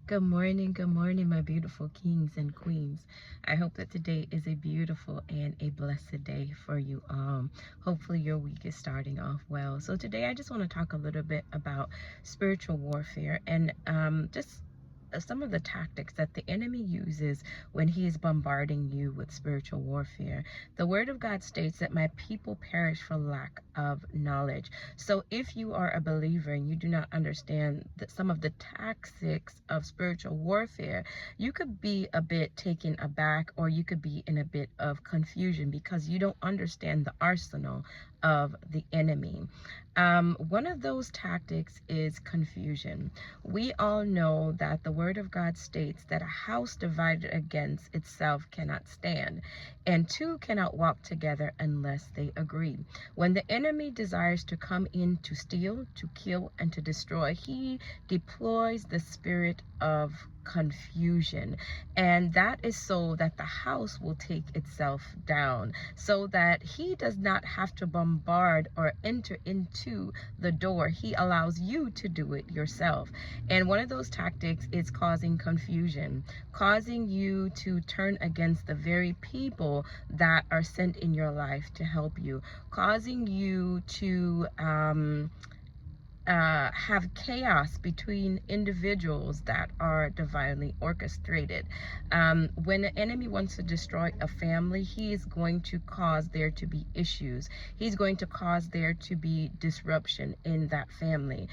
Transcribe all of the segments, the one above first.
good morning, my beautiful kings and queens. I hope that today is a beautiful and a blessed day for you all. Hopefully, your week is starting off well. So, today I just want to talk a little bit about spiritual warfare and just some of the tactics that the enemy uses when he is bombarding you with spiritual warfare. The word of God states that my people perish for lack of knowledge. So if you are a believer and you do not understand some of the tactics of spiritual warfare, you could be a bit taken aback, or you could be in a bit of confusion because you don't understand the arsenal of the enemy. One of those tactics is confusion. We all know that the word of God states that a house divided against itself cannot stand, and two cannot walk together unless they agree. When the enemy desires to come in to steal, to kill, and to destroy, he deploys the spirit of confusion, and that is so that the house will take itself down, so that he does not have to bombard or enter into the door. He allows you to do it yourself. And one of those tactics is causing confusion, causing you to turn against the very people that are sent in your life to help you, causing you to have chaos between individuals that are divinely orchestrated. When the enemy wants to destroy a family, he is going to cause there to be issues. He's going to cause there to be disruption in that family.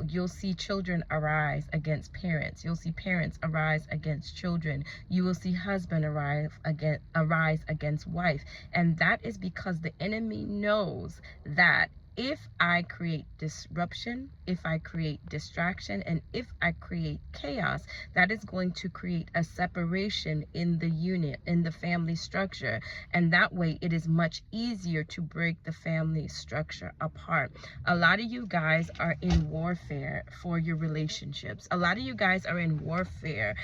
You'll see children arise against parents. You'll see parents arise against children. You will see husband arise against wife. And that is because the enemy knows that if I create disruption, if I create distraction, and if I create chaos, that is going to create a separation in the unit, in the family structure. And that way it is much easier to break the family structure apart. A lot of you guys are in warfare for your relationships. A lot of you guys are in warfare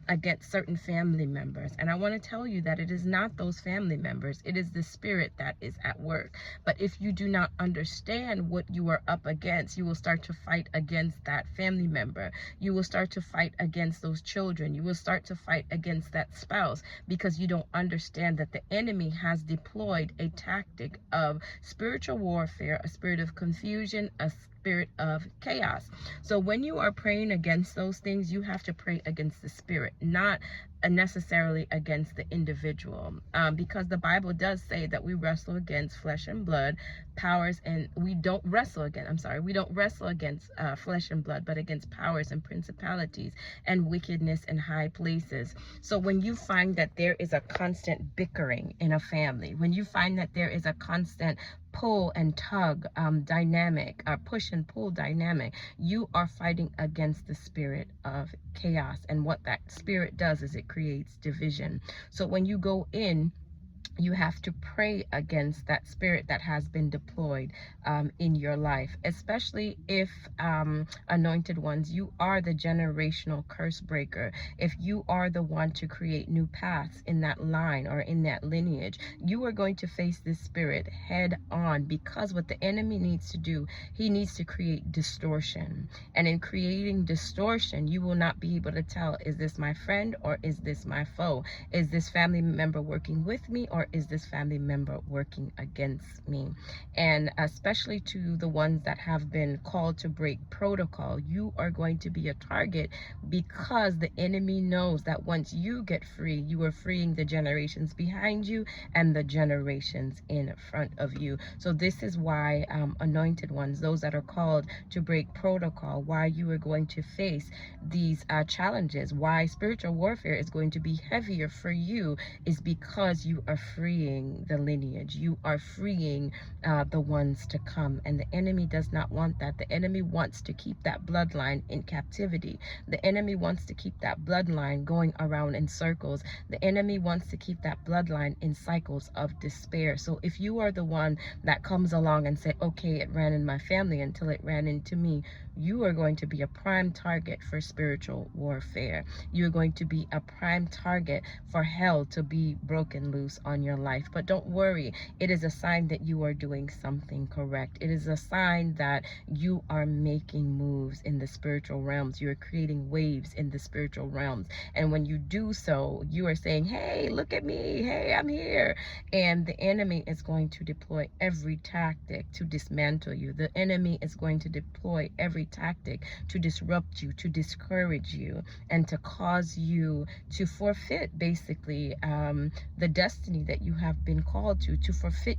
against certain family members. And I want to tell you that it is not those family members. It is the spirit that is at work. But if you do not understand what you are up against, you will start to fight against that family member. You will start to fight against those children. You will start to fight against that spouse because you don't understand that the enemy has deployed a tactic of spiritual warfare, a spirit of confusion, a spirit of chaos. So when you are praying against those things, you have to pray against the spirit, not necessarily against the individual, because the Bible does say that we wrestle against flesh and blood, powers, and we don't wrestle against flesh and blood, but against powers and principalities and wickedness in high places. So when you find that there is a constant bickering in a family, when you find that there is a constant pull and tug dynamic, or push and pull dynamic, you are fighting against the spirit of chaos. And what that spirit does is it creates division. So when you go in, you have to pray against that spirit that has been deployed in your life, especially if anointed ones, you are the generational curse breaker. If you are the one to create new paths in that line or in that lineage, you are going to face this spirit head on, because what the enemy needs to do, he needs to create distortion. And in creating distortion, you will not be able to tell, is this my friend or is this my foe? Is this family member working with me, or is this family member working against me? And especially to the ones that have been called to break protocol, you are going to be a target, because the enemy knows that once you get free, you are freeing the generations behind you and the generations in front of you. So this is why anointed ones, those that are called to break protocol, why you are going to face these challenges, why spiritual warfare is going to be heavier for you, is because you are freeing the lineage. You are freeing the ones to come. And the enemy does not want that. The enemy wants to keep that bloodline in captivity. The enemy wants to keep that bloodline going around in circles. The enemy wants to keep that bloodline in cycles of despair. So if you are the one that comes along and say, okay, it ran in my family until it ran into me, you are going to be a prime target for spiritual warfare. You're going to be a prime target for hell to be broken loose on your life. But don't worry, it is a sign that you are doing something correct. It is a sign that you are making moves in the spiritual realms. You're creating waves in the spiritual realms. And when you do so, you are saying, hey, look at me. Hey, I'm here. And the enemy is going to deploy every tactic to dismantle you. The enemy is going to deploy every tactic to disrupt you, to discourage you, and to cause you to forfeit basically the destiny that you have been called to forfeit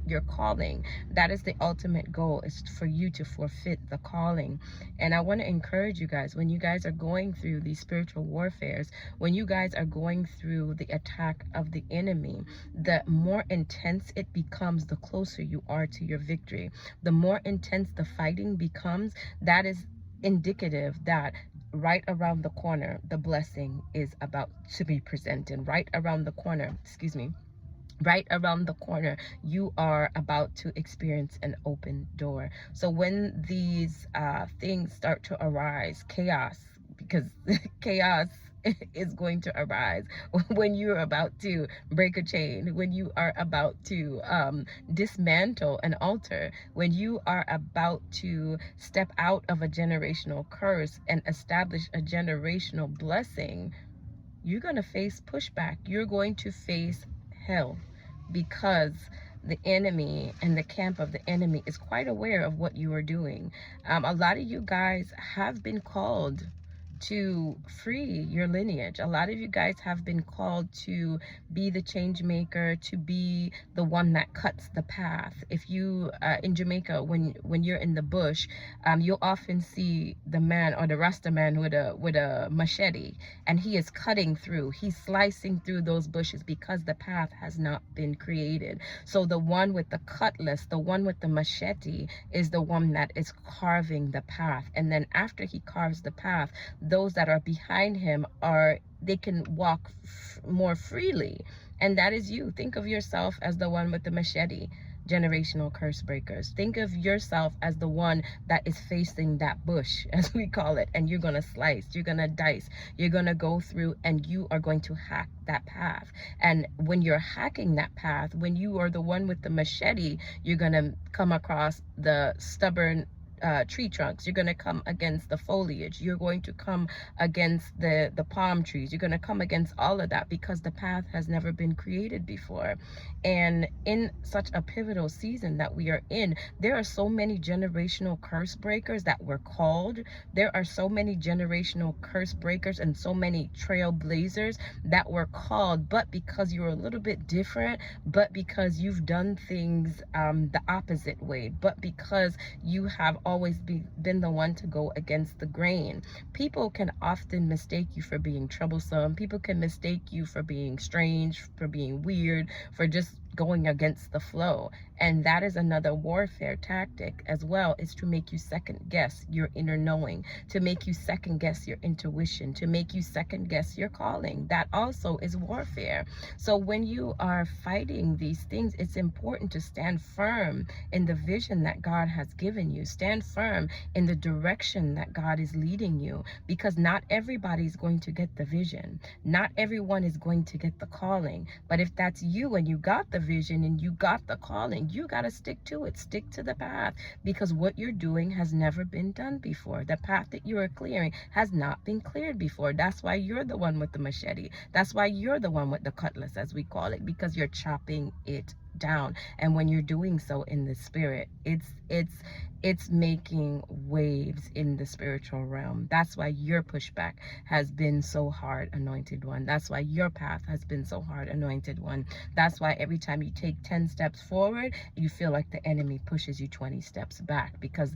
your calling. That is the ultimate goal, is for you to forfeit the calling. And I want to encourage you guys, when you guys are going through these spiritual warfares, when you guys are going through the attack of the enemy, the more intense it becomes, the closer you are to your victory. The more intense the fighting becomes, that is indicative that right around the corner the blessing is about to be presented. Right around the corner, excuse me, right around the corner, you are about to experience an open door. So when these things start to arise, chaos, because chaos is going to arise when you're about to break a chain, when you are about to dismantle an altar, when you are about to step out of a generational curse and establish a generational blessing. You're going to face pushback. You're going to face hell, because the enemy and the camp of the enemy is quite aware of what you are doing. A lot of you guys have been called to free your lineage. A lot of you guys have been called to be the change maker, to be the one that cuts the path. If you in Jamaica, when you're in the bush, you'll often see the man, or the Rasta man, with a machete, and he is cutting through, he's slicing through those bushes, because the path has not been created. So the one with the cutlass, the one with the machete, is the one that is carving the path. And then after he carves the path, those that are behind him they can walk more freely. And that is you. Think of yourself as the one with the machete. Generational curse breakers. Think of yourself as the one that is facing that bush, as we call it, and you're going to slice, you're going to dice, you're going to go through, and you are going to hack that path. And when you're hacking that path, when you are the one with the machete, you're going to come across the stubborn tree trunks. You're going to come against the foliage. You're going to come against the palm trees. You're going to come against all of that, because the path has never been created before. And in such a pivotal season that we are in, there are so many generational curse breakers that were called. There are so many generational curse breakers and so many trailblazers that were called, but because you're a little bit different, but because you've done things the opposite way, but because you have always been the one to go against the grain. People can often mistake you for being troublesome. People can mistake you for being strange, for being weird, for just going against the flow. And that is another warfare tactic as well, is to make you second guess your inner knowing, to make you second guess your intuition, to make you second guess your calling. That also is warfare. So when you are fighting these things, it's important to stand firm in the vision that God has given you. Stand firm in the direction that God is leading you, because not everybody is going to get the vision. Not everyone is going to get the calling. But if that's you and you got the vision and you got the calling, you got to stick to it. Stick to the path, because what you're doing has never been done before. The path that you are clearing has not been cleared before. That's why you're the one with the machete. That's why you're the one with the cutlass, as we call it, because you're chopping it down. And when you're doing so in the spirit, it's making waves in the spiritual realm. That's why your pushback has been so hard, anointed one. That's why your path has been so hard, anointed one. That's why every time you take 10 steps forward, you feel like the enemy pushes you 20 steps back, because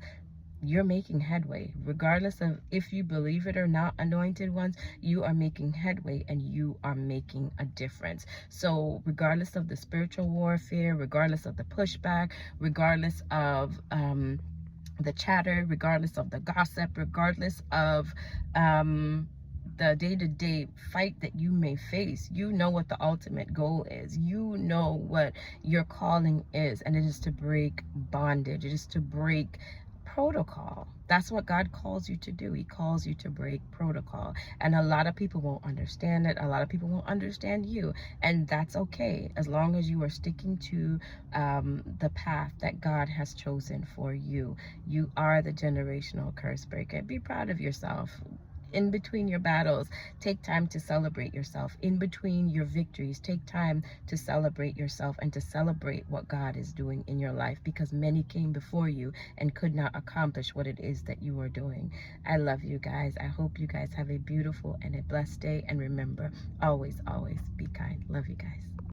you're making headway. Regardless of if you believe it or not, anointed ones, you are making headway and you are making a difference. So regardless of the spiritual warfare, regardless of the pushback, regardless of the chatter, regardless of the gossip, regardless of the day-to-day fight that you may face, you know what the ultimate goal is. You know what your calling is, and it is to break bondage. It is to break protocol. That's what God calls you to do. He calls you to break protocol. And a lot of people won't understand it. A lot of people won't understand you. And that's okay, as long as you are sticking to the path that God has chosen for you. You are the generational curse breaker. Be proud of yourself. In between your battles, take time to celebrate yourself. In between your victories, take time to celebrate yourself and to celebrate what God is doing in your life, because many came before you and could not accomplish what it is that you are doing. I love you guys. I hope you guys have a beautiful and a blessed day. And remember, always, always be kind. Love you guys.